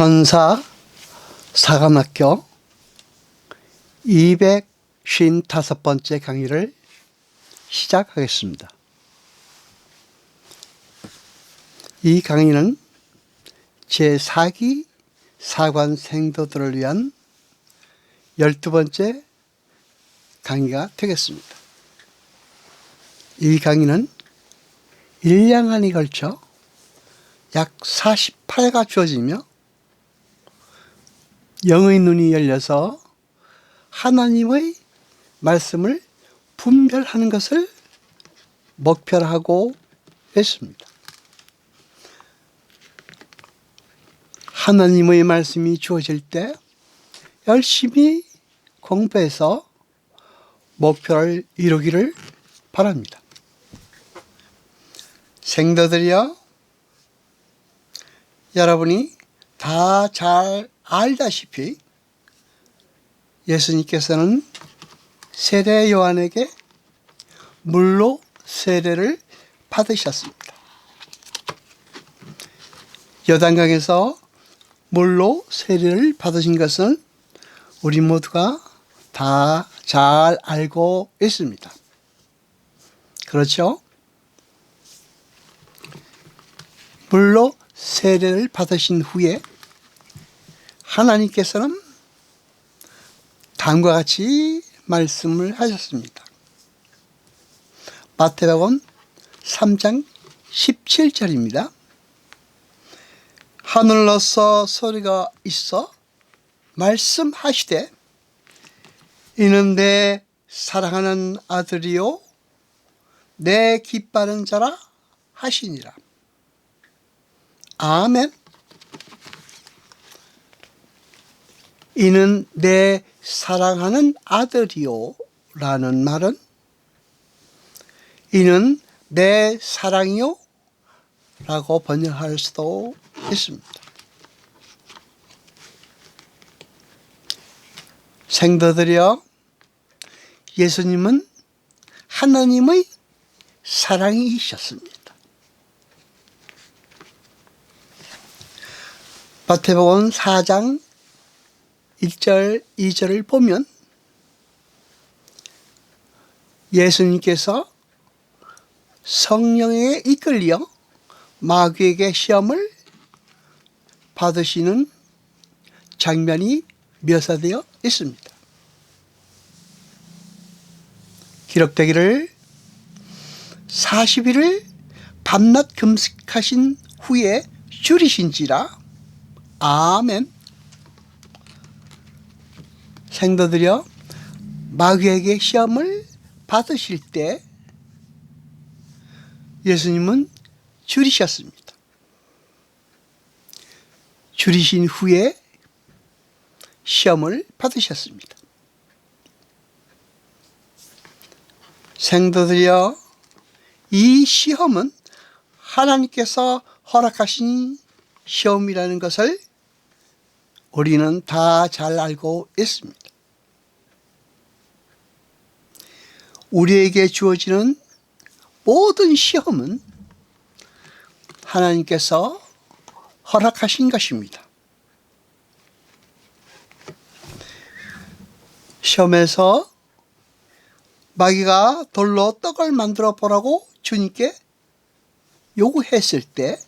천사 사관학교 255번째 강의를 시작하겠습니다. 이 강의는 제4기 사관 생도들을 위한 12번째 강의가 되겠습니다. 이 강의는 1년간에 걸쳐 약 48가 주어지며 영의 눈이 열려서 하나님의 말씀을 분별하는 것을 목표로 하고 있습니다. 하나님의 말씀이 주어질 때 열심히 공부해서 목표를 이루기를 바랍니다. 생도들이여, 여러분이 다 잘 알다시피 예수님께서는 세례 요한에게 물로 세례를 받으셨습니다. 요단강에서 물로 세례를 받으신 것은 우리 모두가 다 잘 알고 있습니다. 그렇죠? 물로 세례를 받으신 후에 하나님께서는 다음과 같이 말씀을 하셨습니다. 마태복음 3장 17절입니다. 하늘로서 소리가 있어 말씀하시되 이는 내 사랑하는 아들이요 내 기뻐하는 자라 하시니라. 아멘. 이는 내 사랑하는 아들이요 라는 말은 이는 내 사랑이요 라고 번역할 수도 있습니다. 생도들이여, 예수님은 하나님의 사랑이셨습니다. 마태복음 4장 1절, 2절을 보면 예수님께서 성령에 이끌려 마귀에게 시험을 받으시는 장면이 묘사되어 있습니다. 기록되기를 40일을 밤낮 금식하신 후에 줄이신지라. 아멘. 생도들이여, 마귀에게 시험을 받으실 때 예수님은 줄이셨습니다. 줄이신 후에 시험을 받으셨습니다. 생도들이여, 이 시험은 하나님께서 허락하신 시험이라는 것을 우리는 다 잘 알고 있습니다. 우리에게 주어지는 모든 시험은 하나님께서 허락하신 것입니다. 시험에서 마귀가 돌로 떡을 만들어 보라고 주님께 요구했을 때,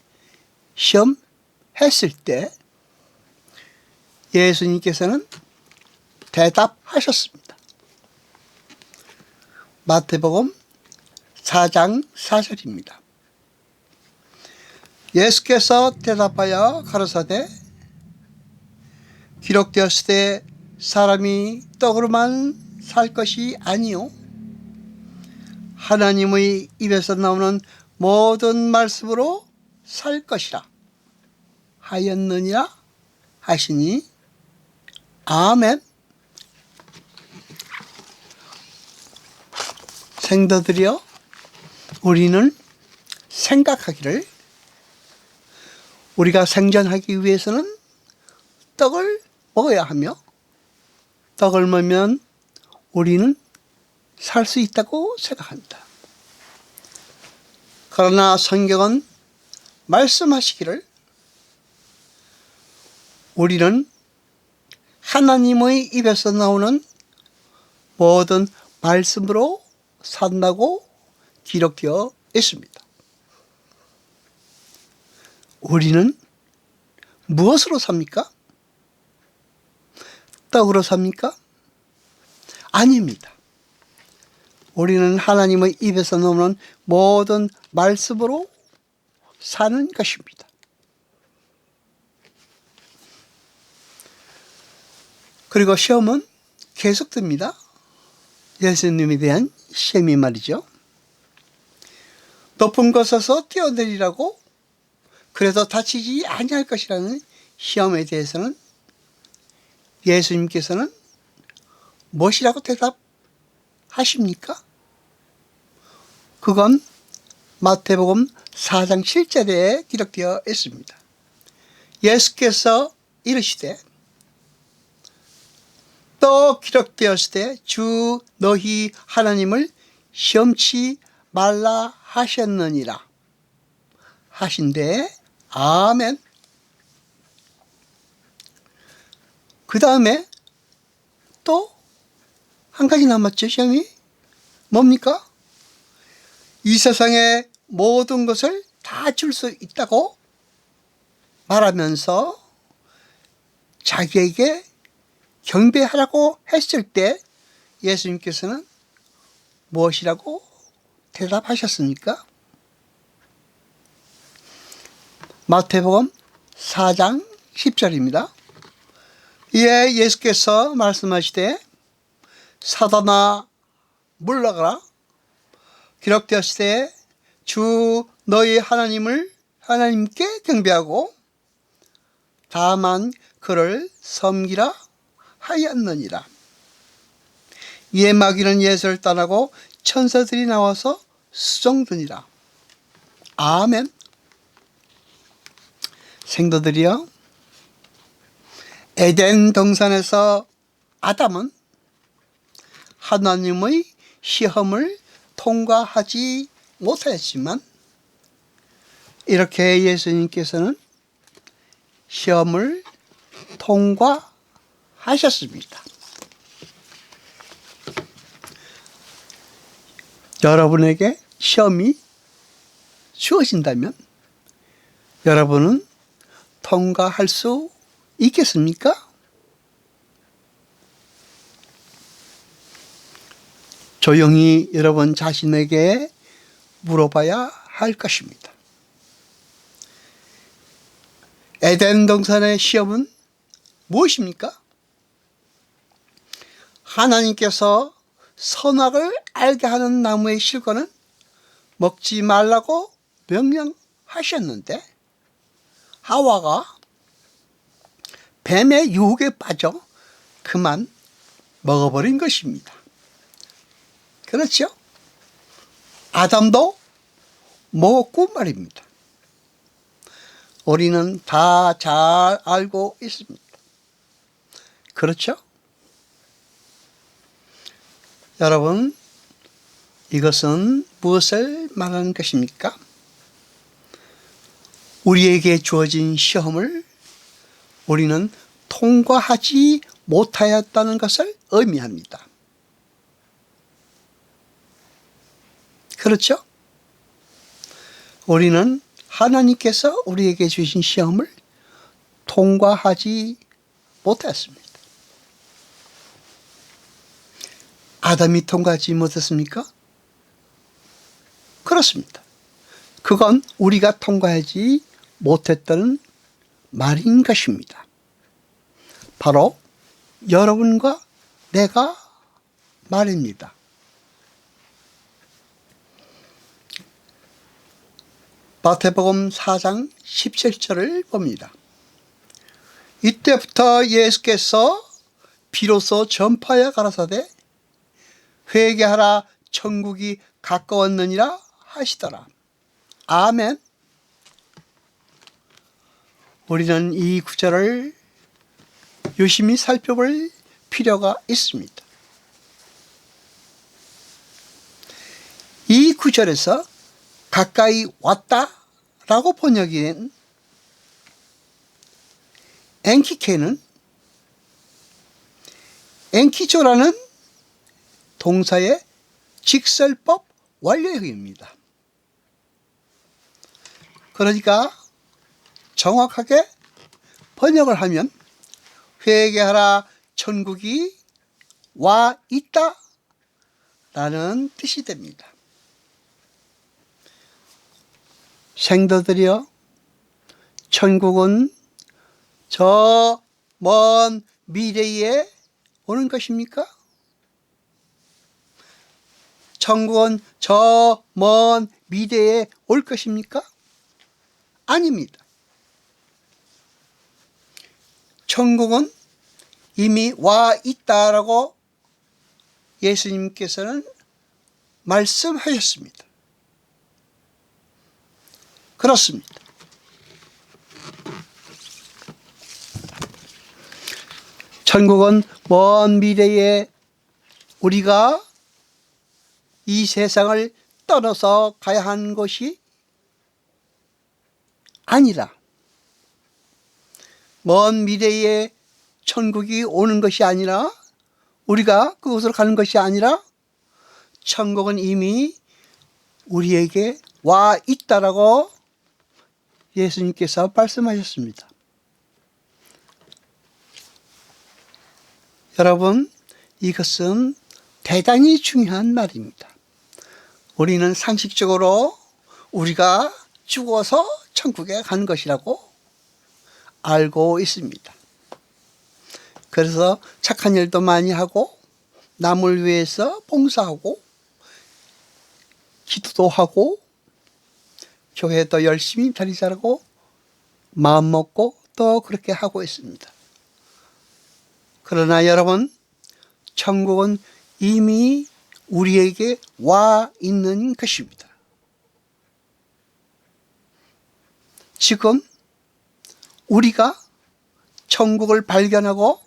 시험했을 때 예수님께서는 대답하셨습니다. 마태복음 4장 4절입니다. 예수께서 대답하여 가라사대 기록되었으되 사람이 떡으로만 살 것이 아니요 하나님의 입에서 나오는 모든 말씀으로 살 것이라 하였느니라 하시니. 아멘. 생도들이여, 우리는 생각하기를 우리가 생존하기 위해서는 떡을 먹어야 하며 떡을 먹으면 우리는 살 수 있다고 생각합니다. 그러나 성경은 말씀하시기를 우리는 하나님의 입에서 나오는 모든 말씀으로 산다고 기록되어 있습니다. 우리는 무엇으로 삽니까? 떡으로 삽니까? 아닙니다. 우리는 하나님의 입에서 나오는 모든 말씀으로 사는 것입니다. 그리고 시험은 계속됩니다. 예수님에 대한 시험이 말이죠. 높은 곳에서 뛰어내리라고, 그래도 다치지 아니할 것이라는 시험에 대해서는 예수님께서는 무엇이라고 대답하십니까? 그건 마태복음 4장 7절에 기록되어 있습니다. 예수께서 이르시되 또 기록되었을 때 주 너희 하나님을 시험치 말라 하셨느니라 하신대. 아멘. 그 다음에 또 한 가지 남았죠. 시험이 뭡니까? 이 세상의 모든 것을 다 줄 수 있다고 말하면서 자기에게 경배하라고 했을 때 예수님께서는 무엇이라고 대답하셨습니까? 마태복음 4장 10절입니다. 이에 예수께서 말씀하시되 사단아 물러가라. 기록되었을 때 주 너희 하나님께 경배하고 다만 그를 섬기라 하였느니라. 이에 마귀는 예수를 따르고 천사들이 나와서 수종드니라. 아멘. 생도들이여, 에덴 동산에서 아담은 하나님의 시험을 통과하지 못하였지만 이렇게 예수님께서는 시험을 통과하셨습니다. 여러분에게 시험이 주어진다면 여러분은 통과할 수 있겠습니까? 조용히 여러분 자신에게 물어봐야 할 것입니다. 에덴 동산의 시험은 무엇입니까? 하나님께서 선악을 알게 하는 나무의 실과는 먹지 말라고 명령하셨는데 하와가 뱀의 유혹에 빠져 그만 먹어버린 것입니다. 그렇죠? 아담도 먹었고 말입니다. 우리는 다 잘 알고 있습니다. 그렇죠? 여러분, 이것은 무엇을 말하는 것입니까? 우리에게 주어진 시험을 우리는 통과하지 못하였다는 것을 의미합니다. 그렇죠? 우리는 하나님께서 우리에게 주신 시험을 통과하지 못했습니다. 아담이 통과하지 못했습니까? 그렇습니다. 그건 우리가 통과하지 못했다는 말인 것입니다. 바로 여러분과 내가 말입니다. 마태복음 4장 17절을 봅니다. 이때부터 예수께서 비로소 전파하여 가라사대 회개하라 천국이 가까웠느니라 하시더라. 아멘. 우리는 이 구절을 유심히 살펴볼 필요가 있습니다. 이 구절에서 가까이 왔다라고 번역이 된 엔키케는 엔키조라는 동사의 직설법 완료형입니다. 그러니까 정확하게 번역을 하면 회개하라 천국이 와 있다 라는 뜻이 됩니다. 생도들이여, 천국은 저 먼 미래에 오는 것입니까? 천국은 저 먼 미래에 올 것입니까? 아닙니다. 천국은 이미 와 있다라고 예수님께서는 말씀하셨습니다. 그렇습니다. 천국은 먼 미래에 우리가 이 세상을 떠나서 가야 하는 것이 아니라, 먼 미래에 천국이 오는 것이 아니라, 우리가 그곳으로 가는 것이 아니라, 천국은 이미 우리에게 와 있다라고 예수님께서 말씀하셨습니다. 여러분, 이것은 대단히 중요한 말입니다. 우리는 상식적으로 우리가 죽어서 천국에 가는 것이라고 알고 있습니다. 그래서 착한 일도 많이 하고 남을 위해서 봉사하고 기도도 하고 교회도 열심히 다니자라고 마음 먹고 또 그렇게 하고 있습니다. 그러나 여러분, 천국은 이미 우리에게 와 있는 것입니다. 지금 우리가 천국을 발견하고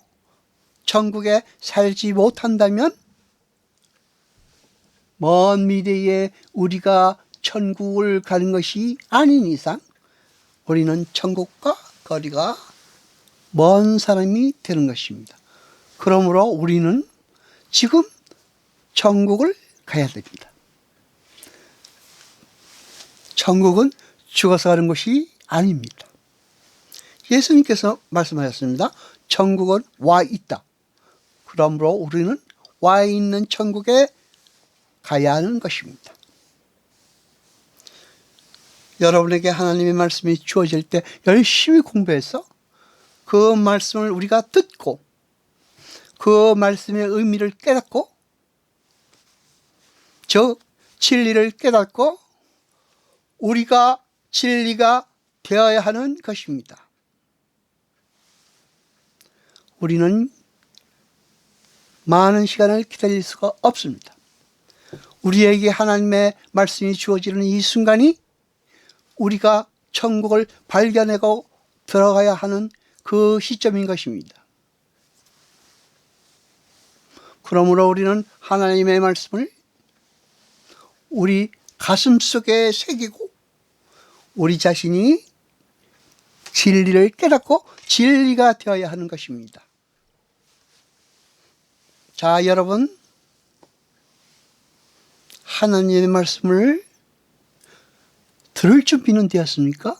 천국에 살지 못한다면 먼 미래에 우리가 천국을 가는 것이 아닌 이상 우리는 천국과 거리가 먼 사람이 되는 것입니다. 그러므로 우리는 지금 천국을 가야 됩니다. 천국은 죽어서 가는 것이 아닙니다. 예수님께서 말씀하셨습니다. 천국은 와 있다. 그러므로 우리는 와 있는 천국에 가야 하는 것입니다. 여러분에게 하나님의 말씀이 주어질 때 열심히 공부해서 그 말씀을 우리가 듣고 그 말씀의 의미를 깨닫고 즉 진리를 깨닫고 우리가 진리가 되어야 하는 것입니다. 우리는 많은 시간을 기다릴 수가 없습니다. 우리에게 하나님의 말씀이 주어지는 이 순간이 우리가 천국을 발견하고 들어가야 하는 그 시점인 것입니다. 그러므로 우리는 하나님의 말씀을 우리 가슴 속에 새기고 우리 자신이 진리를 깨닫고 진리가 되어야 하는 것입니다. 자, 여러분, 하나님의 말씀을 들을 준비는 되었습니까?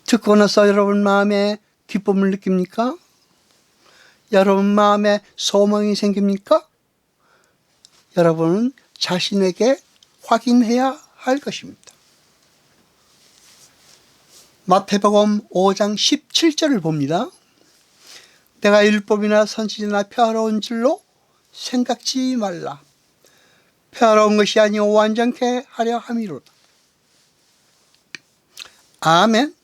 듣고 나서 여러분 마음에 기쁨을 느낍니까? 여러분 마음에 소망이 생깁니까? 여러분은 자신에게 확인해야 할 것입니다. 마태복음 5장 17절을 봅니다. 내가 율법이나 선지자나 평화로운 줄로 생각지 말라. 평화로운 것이 아니오 완전케 하려 함이로다. 아멘.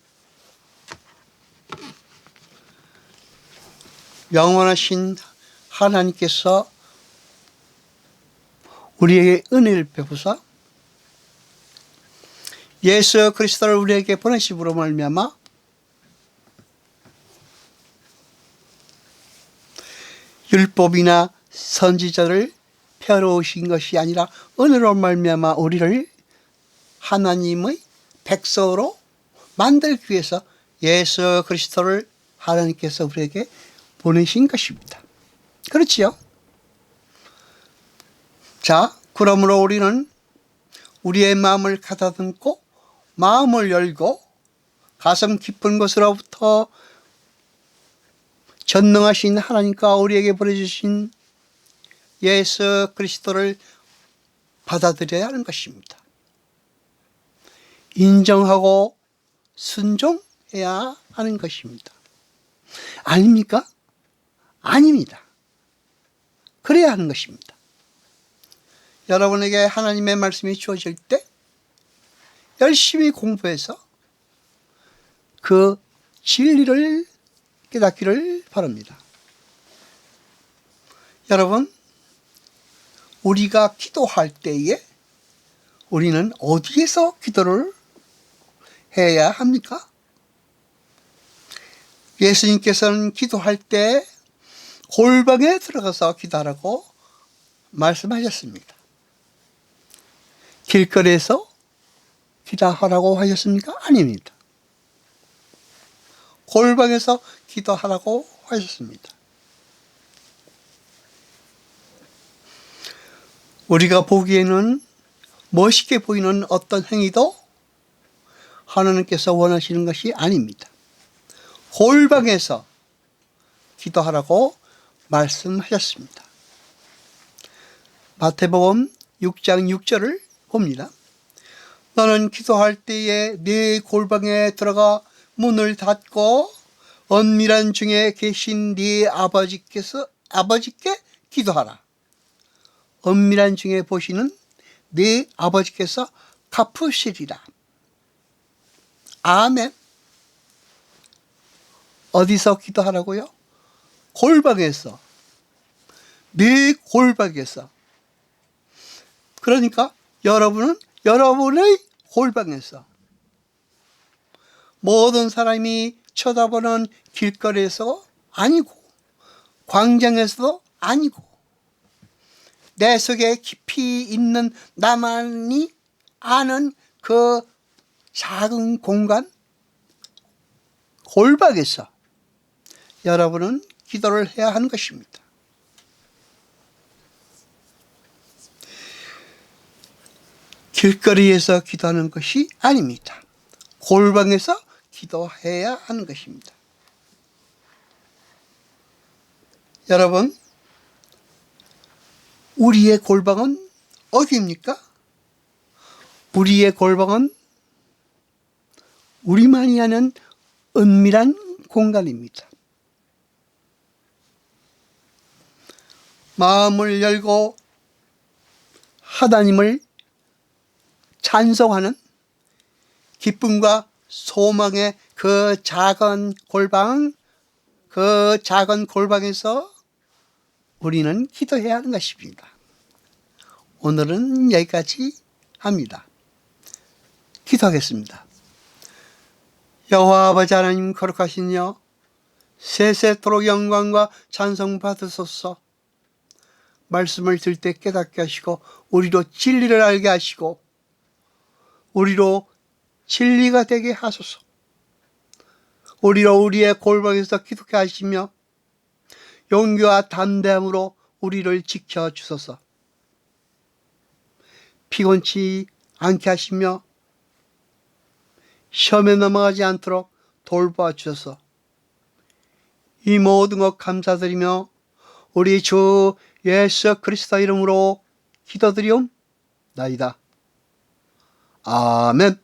영원하신 하나님께서 우리에게 은혜를 베푸사 예수 그리스도를 우리에게 보내심으로 말미암아 율법이나 선지자를 펴놓으신 것이 아니라 은혜로 말미암아 우리를 하나님의 백성으로 만들기 위해서 예수 그리스도를 하나님께서 우리에게 보내신 것입니다. 그렇지요? 자, 그러므로 우리는 우리의 마음을 가다듬고 마음을 열고 가슴 깊은 곳으로부터 전능하신 하나님과 우리에게 보내주신 예수 그리스도를 받아들여야 하는 것입니다. 인정하고 순종해야 하는 것입니다. 아닙니까? 아닙니다. 그래야 하는 것입니다. 여러분에게 하나님의 말씀이 주어질 때 열심히 공부해서 그 진리를 깨닫기를 바랍니다. 여러분, 우리가 기도할 때에 우리는 어디에서 기도를 해야 합니까? 예수님께서는 기도할 때 골방에 들어가서 기도하라고 말씀하셨습니다. 길거리에서 기도하라고 하셨습니까? 아닙니다. 골방에서 기도하라고 하셨습니다. 우리가 보기에는 멋있게 보이는 어떤 행위도 하나님께서 원하시는 것이 아닙니다. 골방에서 기도하라고 말씀하셨습니다. 마태복음 6장 6절을 봅니다. 너는 기도할 때에 네 골방에 들어가 문을 닫고 은밀한 중에 계신 네 아버지께 기도하라. 은밀한 중에 보시는 네 아버지께서 갚으시리라. 아멘. 어디서 기도하라고요? 골방에서. 네 골방에서. 그러니까 여러분은 여러분의 골방에서, 모든 사람이 쳐다보는 길거리에서 아니고 광장에서도 아니고 내 속에 깊이 있는 나만이 아는 그 작은 공간, 골방에서 여러분은 기도를 해야 하는 것입니다. 길거리에서 기도하는 것이 아닙니다. 골방에서 기도해야 하는 것입니다. 여러분, 우리의 골방은 어디입니까? 우리의 골방은 우리만이 아는 은밀한 공간입니다. 마음을 열고 하나님을 찬송하는 기쁨과 소망의 그 작은 골방에서 우리는 기도해야 하는 것입니다. 오늘은 여기까지 합니다. 기도하겠습니다. 여호와 아버지 하나님, 거룩하시며 세세토록 영광과 찬송 받으소서. 말씀을 들 때 깨닫게 하시고 우리로 진리를 알게 하시고 우리로 진리가 되게 하소서. 우리로 우리의 골방에서 기도케 하시며 용기와 담대함으로 우리를 지켜주소서. 피곤치 않게 하시며 시험에 넘어가지 않도록 돌봐주셔서 이 모든 것 감사드리며 우리 주 예수 그리스도 이름으로 기도드리옵나이다. 아멘.